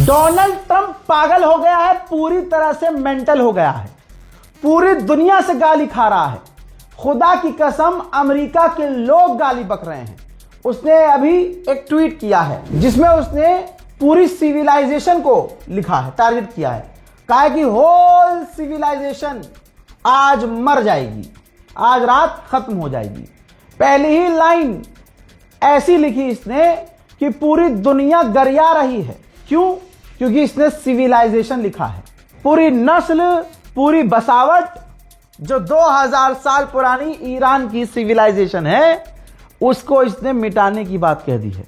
Donald Trump पागल हो गया है, पूरी तरह से मेंटल हो गया है, पूरी दुनिया से गाली खा रहा है। खुदा की कसम अमेरिका के लोग गाली बक रहे हैं। उसने अभी एक ट्वीट किया है जिसमें उसने पूरी सिविलाइजेशन को लिखा है, टारगेट किया है, कहा है कि होल सिविलाइजेशन आज मर जाएगी, आज रात खत्म हो जाएगी। पहली ही लाइन ऐसी लिखी इसने कि पूरी दुनिया गरिया रही है। क्यों? क्योंकि इसने सिविलाइजेशन लिखा है। पूरी नस्ल, पूरी बसावट जो 2000 साल पुरानी ईरान की सिविलाइजेशन है उसको इसने मिटाने की बात कह दी है।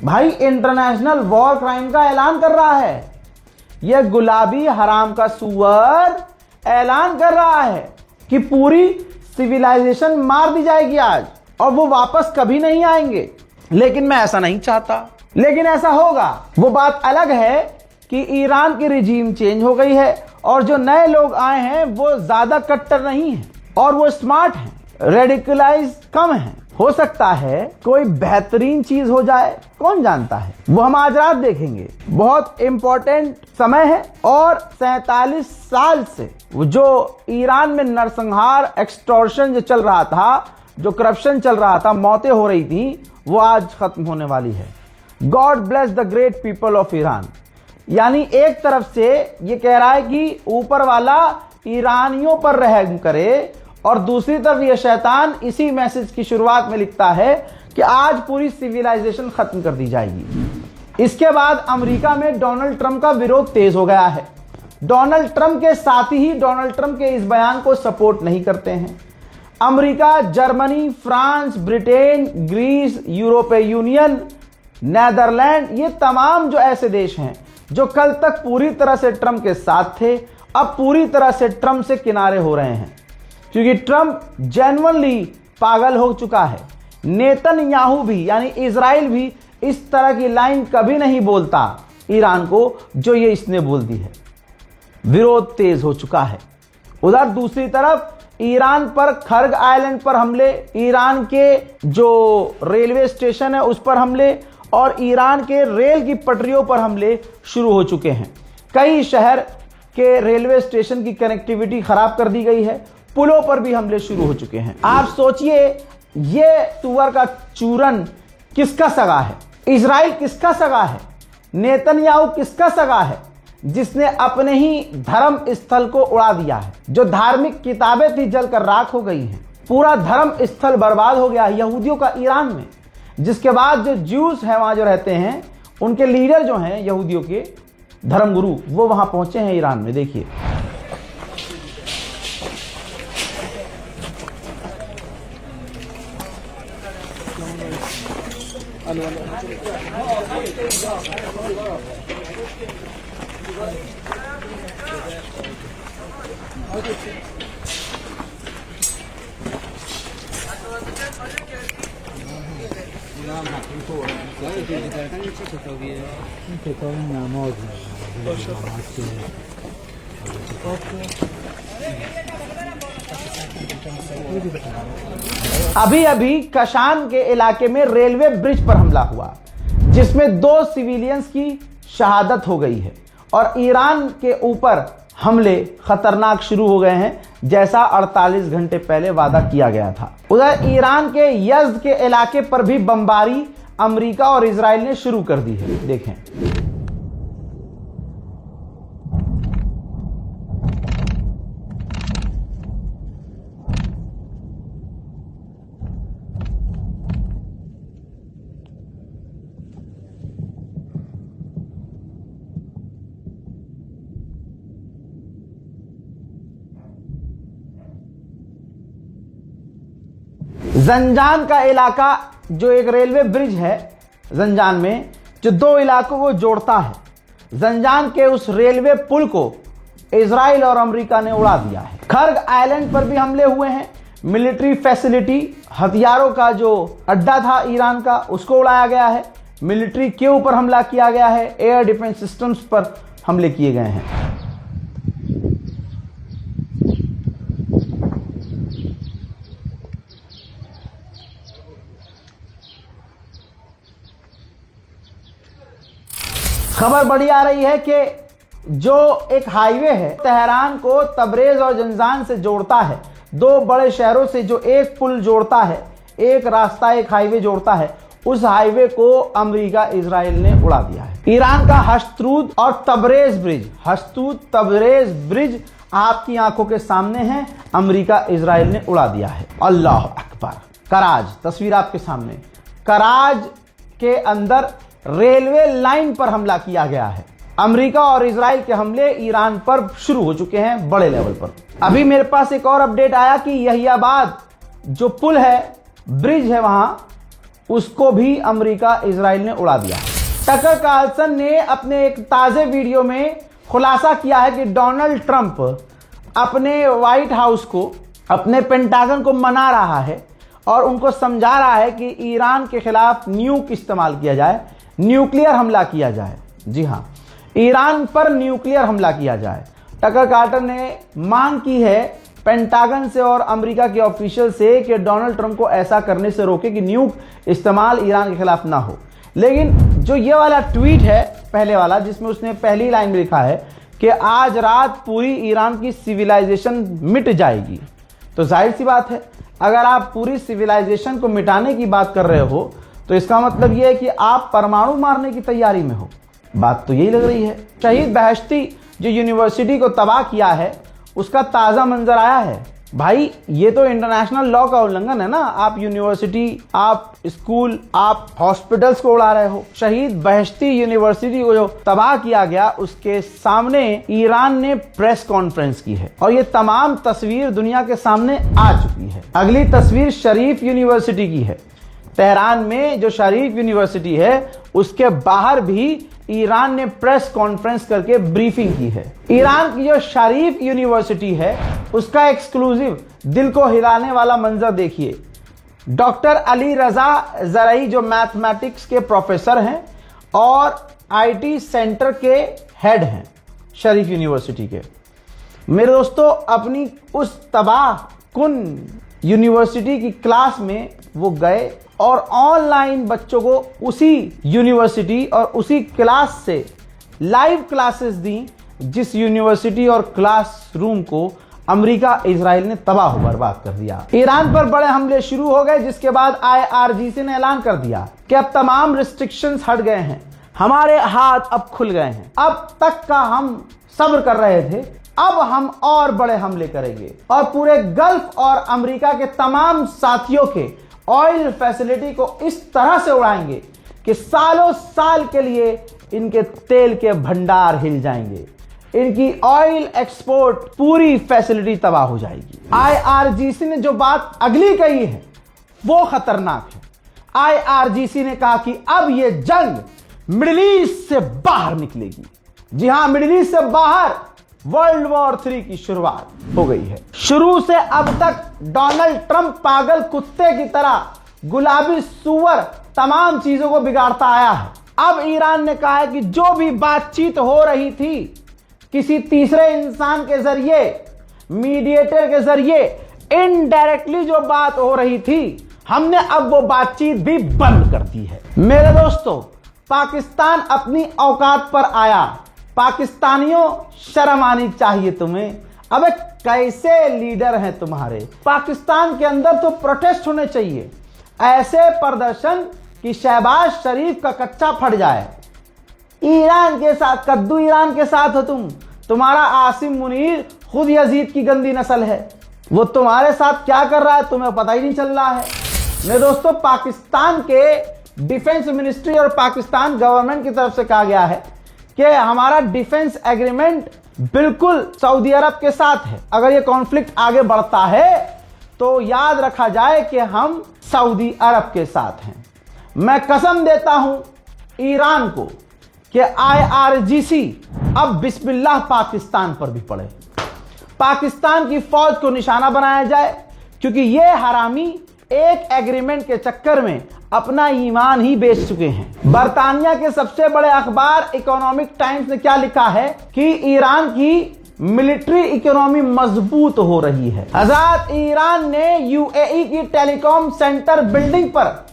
भाई इंटरनेशनल वॉर क्राइम का ऐलान कर रहा है। यह गुलाबी हराम का सुअर ऐलान कर रहा है कि पूरी सिविलाइजेशन मार दी जाएगी आज और वो वापस कभी नहीं आएंगे। लेकिन मैं ऐसा नहीं चाहता, लेकिन ऐसा होगा। वो बात अलग है कि ईरान की रिजीम चेंज हो गई है और जो नए लोग आए हैं वो ज्यादा कट्टर नहीं हैं और वो स्मार्ट हैं, रेडिकलाइज कम हैं। हो सकता है कोई बेहतरीन चीज हो जाए, कौन जानता है, वो हम आज रात देखेंगे। बहुत इंपॉर्टेंट समय है और 47 साल से वो जो ईरान में नरसंहार, एक्सटॉर्शन जो चल रहा था, जो करप्शन चल रहा था, मौतें हो रही थी, वो आज खत्म होने वाली है। God bless the great people of Iran. यानी एक तरफ से ये कह रहा है कि ऊपर वाला ईरानियों पर रहम करे और दूसरी तरफ ये शैतान इसी मैसेज की शुरुआत में लिखता है कि आज पूरी सिविलाइजेशन खत्म कर दी जाएगी। इसके बाद अमेरिका में डोनाल्ड ट्रंप का विरोध तेज हो गया है। डोनाल्ड ट्रंप के साथी ही डोनाल्ड ट्रंप के इस बयान को सपोर्ट नहीं करते हैं। America, Germany, France, Britain, Greece, यूरोपीय यूनियन, नेदरलैंड, ये तमाम जो ऐसे देश हैं जो कल तक पूरी तरह से ट्रंप के साथ थे, अब पूरी तरह से ट्रंप से किनारे हो रहे हैं क्योंकि ट्रंप जेन्युइनली पागल हो चुका है। नेतन्याहू भी यानी इजराइल भी इस तरह की लाइन कभी नहीं बोलता ईरान को जो ये इसने बोल दी है। विरोध तेज हो चुका है। उधर दूसरी तरफ ईरान पर खर्ग आइलैंड पर हमले, ईरान के जो रेलवे स्टेशन है उस पर हमले और ईरान के रेल की पटरियों पर हमले शुरू हो चुके हैं। कई शहर के रेलवे स्टेशन की कनेक्टिविटी खराब कर दी गई है, पुलों पर भी हमले शुरू हो चुके हैं। आप सोचिए ये तुअर का चूरन किसका सगा है? इजराइल किसका सगा है? नेतन्याहू किसका सगा है जिसने अपने ही धर्म स्थल को उड़ा दिया है? जो धार्मिक किताबें थी जलकर राख हो गई हैं। पूरा धर्म स्थल बर्बाद हो गया यहूदियों का ईरान में, जिसके बाद जो ज्यूस हैं वहां जो रहते हैं, उनके लीडर जो हैं यहूदियों के धर्मगुरु, वो वहां पहुंचे हैं ईरान में। देखिए अभी अभी कशान के इलाके में रेलवे ब्रिज पर हमला हुआ जिसमें 2 सिविलियंस की शहादत हो गई है और ईरान के ऊपर हमले खतरनाक शुरू हो गए हैं जैसा 48 घंटे पहले वादा किया गया था। उधर ईरान के यज़्द के इलाके पर भी बमबारी अमेरिका और इजराइल ने शुरू कर दी है। देखें जंजान का इलाका, जो एक रेलवे ब्रिज है जंजान में जो 2 इलाकों को जोड़ता है, जंजान के उस रेलवे पुल को इजराइल और अमेरिका ने उड़ा दिया है। खर्ग आइलैंड पर भी हमले हुए हैं। मिलिट्री फैसिलिटी, हथियारों का जो अड्डा था ईरान का, उसको उड़ाया गया है। मिलिट्री के ऊपर हमला किया गया है। एयर डिफेंस सिस्टम्स पर हमले किए गए हैं। खबर बड़ी आ रही है कि जो एक हाईवे है तेहरान को तबरेज और जंजान से जोड़ता है, दो बड़े शहरों से जो एक पुल जोड़ता है, एक रास्ता एक हाईवे जोड़ता है, उस हाईवे को अमेरिका इजराइल ने उड़ा दिया है। ईरान का हस्तूत और तबरेज ब्रिज, हस्तूत तबरेज ब्रिज आपकी आंखों के सामने है, अमेरिका इजराइल ने उड़ा दिया है। अल्लाह अकबर। कराज, तस्वीर आपके सामने, कराज के अंदर रेलवे लाइन पर हमला किया गया है। अमेरिका और इजराइल के हमले ईरान पर शुरू हो चुके हैं बड़े लेवल पर। अभी मेरे पास एक और अपडेट आया कि यहियाबाद जो पुल है, ब्रिज है वहां, उसको भी अमेरिका इजराइल ने उड़ा दिया। टकर कार्लसन ने अपने एक ताजे वीडियो में खुलासा किया है कि डोनाल्ड ट्रंप अपने व्हाइट हाउस को, अपने पेंटागन को मना रहा है और उनको समझा रहा है कि ईरान के खिलाफ न्यूक इस्तेमाल किया जाए, न्यूक्लियर हमला किया जाए। जी हां, ईरान पर न्यूक्लियर हमला किया जाए। टकर कार्लसन ने मांग की है पेंटागन से और अमेरिका के ऑफिशियल से कि डोनाल्ड ट्रंप को ऐसा करने से रोके कि न्यूक इस्तेमाल ईरान के खिलाफ ना हो। लेकिन जो ये वाला ट्वीट है पहले वाला, जिसमें उसने पहली लाइन में लिखा है कि आज रात पूरी ईरान की सिविलाइजेशन मिट जाएगी, तो जाहिर सी बात है अगर आप पूरी सिविलाइजेशन को मिटाने की बात कर रहे हो तो इसका मतलब यह है कि आप परमाणु मारने की तैयारी में हो। बात तो यही लग रही है। शहीद बहश्ती जो यूनिवर्सिटी को तबाह किया है, उसका ताजा मंजर आया है। भाई ये तो इंटरनेशनल लॉ का उल्लंघन है ना। आप यूनिवर्सिटी, आप स्कूल, आप हॉस्पिटल्स को उड़ा रहे हो। शहीद बहश्ती यूनिवर्सिटी को जो तबाह किया गया, उसके सामने ईरान ने प्रेस कॉन्फ्रेंस की है और ये तमाम तस्वीर दुनिया के सामने आ चुकी है। अगली तस्वीर शरीफ यूनिवर्सिटी की है। तेहरान में जो शरीफ यूनिवर्सिटी है, उसके बाहर भी ईरान ने प्रेस कॉन्फ्रेंस करके ब्रीफिंग की है। ईरान की जो शरीफ यूनिवर्सिटी है, उसका एक्सक्लूसिव दिल को हिलाने वाला मंजर देखिए। डॉक्टर अली रजा जरई जो मैथमेटिक्स के प्रोफेसर हैं और आईटी सेंटर के हेड हैं शरीफ यूनिवर्सिटी के। मेरे दोस्तों, अपनी उस तबाह कुन यूनिवर्सिटी की क्लास में वो गए और ऑनलाइन बच्चों को उसी यूनिवर्सिटी और उसी क्लास से लाइव क्लासेस दी, जिस यूनिवर्सिटी और क्लासरूम को अमेरिका इजराइल ने तबाह बर्बाद कर दिया। ईरान पर बड़े हमले शुरू हो गए, जिसके बाद IRGC ने ऐलान कर दिया कि अब तमाम रिस्ट्रिक्शंस हट गए हैं, हमारे हाथ अब खुल गए हैं। अब तक का हम सब्र कर रहे थे, अब हम और बड़े हमले करेंगे और पूरे गल्फ और अमेरिका के तमाम साथियों के ऑयल फैसिलिटी को इस तरह से उड़ाएंगे कि सालों साल के लिए इनके तेल के भंडार हिल जाएंगे, इनकी ऑयल एक्सपोर्ट पूरी फैसिलिटी तबाह हो जाएगी। IRGC ने जो बात अगली कही है वो खतरनाक है। IRGC ने कहा कि अब ये जंग मिडिल ईस्ट से बाहर निकलेगी। जी हां, मिडिल ईस्ट से बाहर वर्ल्ड वॉर 3 की शुरुआत हो गई है। शुरू से अब तक डोनाल्ड ट्रंप पागल कुत्ते की तरह, गुलाबी सुअर तमाम चीजों को बिगाड़ता आया है। अब ईरान ने कहा है कि जो भी बातचीत हो रही थी किसी तीसरे इंसान के जरिए, मीडिएटर के जरिए, इनडायरेक्टली जो बात हो रही थी, हमने अब वो बातचीत भी बंद कर दी है। मेरे दोस्तों, पाकिस्तान अपनी औकात पर आया। पाकिस्तानियों, शर्म आनी चाहिए तुम्हें। अबे कैसे लीडर हैं तुम्हारे? पाकिस्तान के अंदर तो प्रोटेस्ट होने चाहिए, ऐसे प्रदर्शन कि शहबाज शरीफ का कच्चा फट जाए। ईरान के साथ कद्दू, ईरान के साथ हो तुम। तुम्हारा आसिम मुनीर खुद यजीद की गंदी नस्ल है, वो तुम्हारे साथ क्या कर रहा है तुम्हें पता ही नहीं चल रहा है। मेरे दोस्तों, पाकिस्तान के डिफेंस मिनिस्ट्री और पाकिस्तान गवर्नमेंट की तरफ से कहा गया है कि हमारा डिफेंस एग्रीमेंट बिल्कुल सऊदी अरब के साथ है। अगर ये कॉन्फ्लिक्ट आगे बढ़ता है तो याद रखा जाए कि हम सऊदी अरब के साथ हैं। मैं कसम देता हूं ईरान को कि IRGC अब बिस्मिल्लाह पाकिस्तान पर भी पड़े, पाकिस्तान की फौज को निशाना बनाया जाए, क्योंकि ये हरामी एक एग्रीमेंट के चक्कर में अपना ईमान ही बेच चुके हैं। बर्तानिया के सबसे बड़े अखबार इकोनॉमिक टाइम्स ने क्या लिखा है कि ईरान की मिलिट्री इकोनॉमी मजबूत हो रही है। हज़ात ईरान ने UAE की टेलीकॉम सेंटर बिल्डिंग पर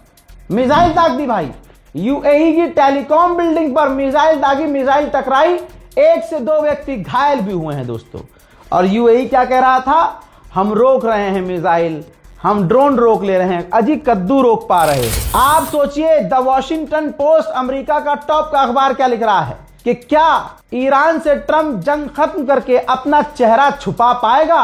मिसाइल दाग दी भाई। यूएई की टेलीकॉम बिल्डिंग पर मिसाइल दागी, मिसाइल टकराई, 1 से 2 व्यक्ति घायल भी हुए हैं दोस्तों। और यूएई क्या कह रहा था, हम रोक रहे हैं मिसाइल, हम ड्रोन रोक ले रहे हैं, अजी कद्दू रोक पा रहे हैं। आप सोचिए, द वॉशिंगटन पोस्ट अमेरिका का टॉप का अखबार क्या लिख रहा है कि क्या ईरान से ट्रंप जंग खत्म करके अपना चेहरा छुपा पाएगा।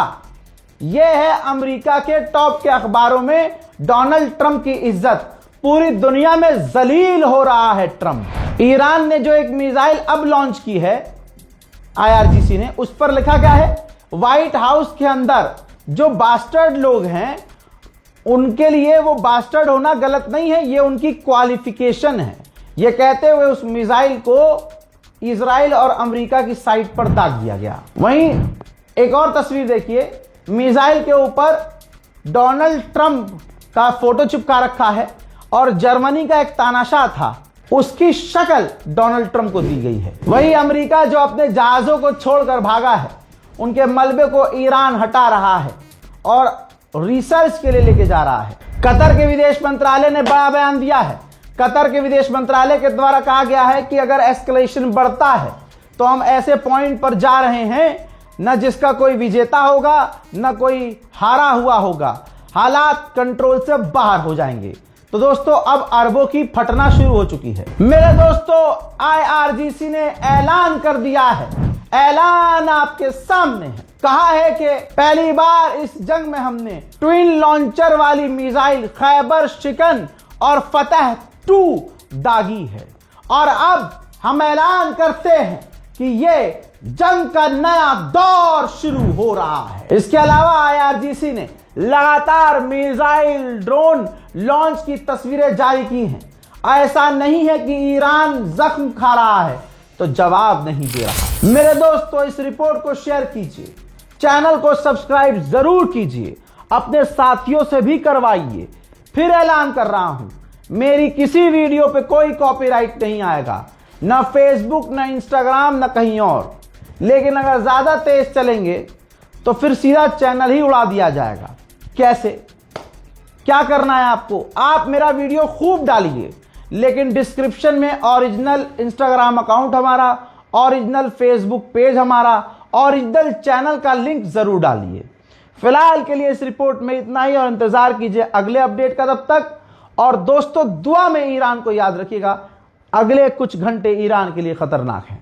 यह है अमेरिका के टॉप के अखबारों में डोनाल्ड ट्रंप की इज्जत, पूरी दुनिया में जलील हो रहा है ट्रंप। ईरान ने जो एक मिसाइल अब लॉन्च की है आईआरजीसी ने, उस पर लिखा क्या है, व्हाइट हाउस के अंदर जो बास्टर्ड लोग हैं उनके लिए वो बास्टर्ड होना गलत नहीं है, ये उनकी क्वालिफिकेशन है। ये कहते हुए उस मिसाइल को इजराइल और अमेरिका की साइट पर दाग दिया गया। वहीं एक और तस्वीर देखिए, मिसाइल के ऊपर डोनाल्ड ट्रंप का फोटो चिपका रखा है और जर्मनी का एक तानाशाह था, उसकी शक्ल डोनाल्ड ट्रंप को दी गई है। वहीं अमेरिका जो अपने जहाजों को छोड़कर भागा है, उनके मलबे को ईरान हटा रहा है और रिसर्च के लिए लेके जा रहा है। कतर के विदेश मंत्रालय ने बड़ा बयान दिया है। कतर के विदेश मंत्रालय के द्वारा कहा गया है कि अगर एस्केलेशन बढ़ता है तो हम ऐसे पॉइंट पर जा रहे हैं न जिसका कोई विजेता होगा न कोई हारा हुआ होगा, हालात कंट्रोल से बाहर हो जाएंगे। तो दोस्तों अब अरबों की फटना शुरू हो चुकी है। मेरे दोस्तों आईआरजीसी ने ऐलान कर दिया है, ऐलान आपके सामने है, कहा है कि पहली बार इस जंग में हमने ट्विन लॉन्चर वाली मिसाइल खैबर शिकन और फतह 2 दागी है और अब हम ऐलान करते हैं कि ये जंग का नया दौर शुरू हो रहा है। इसके अलावा आईआरजीसी ने लगातार मिसाइल ड्रोन लॉन्च की तस्वीरें जारी की हैं। ऐसा नहीं है कि ईरान जख्म खा रहा है तो जवाब नहीं दे रहा। मेरे दोस्तों इस रिपोर्ट को शेयर कीजिए, चैनल को सब्सक्राइब जरूर कीजिए, अपने साथियों से भी करवाइए। फिर ऐलान कर रहा हूं, मेरी किसी वीडियो पे कोई कॉपीराइट नहीं आएगा, ना फेसबुक, ना इंस्टाग्राम, ना कहीं और। लेकिन अगर ज्यादा तेज चलेंगे तो फिर सीधा चैनल ही उड़ा दिया जाएगा। कैसे, क्या करना है आपको, आप मेरा वीडियो खूब डालिए, लेकिन डिस्क्रिप्शन में ओरिजिनल इंस्टाग्राम अकाउंट हमारा, ओरिजिनल फेसबुक पेज हमारा, ओरिजिनल चैनल का लिंक जरूर डालिए। फिलहाल के लिए इस रिपोर्ट में इतना ही और इंतजार कीजिए अगले अपडेट का। तब तक और दोस्तों दुआ में ईरान को याद रखिएगा, अगले कुछ घंटे ईरान के लिए खतरनाक हैं।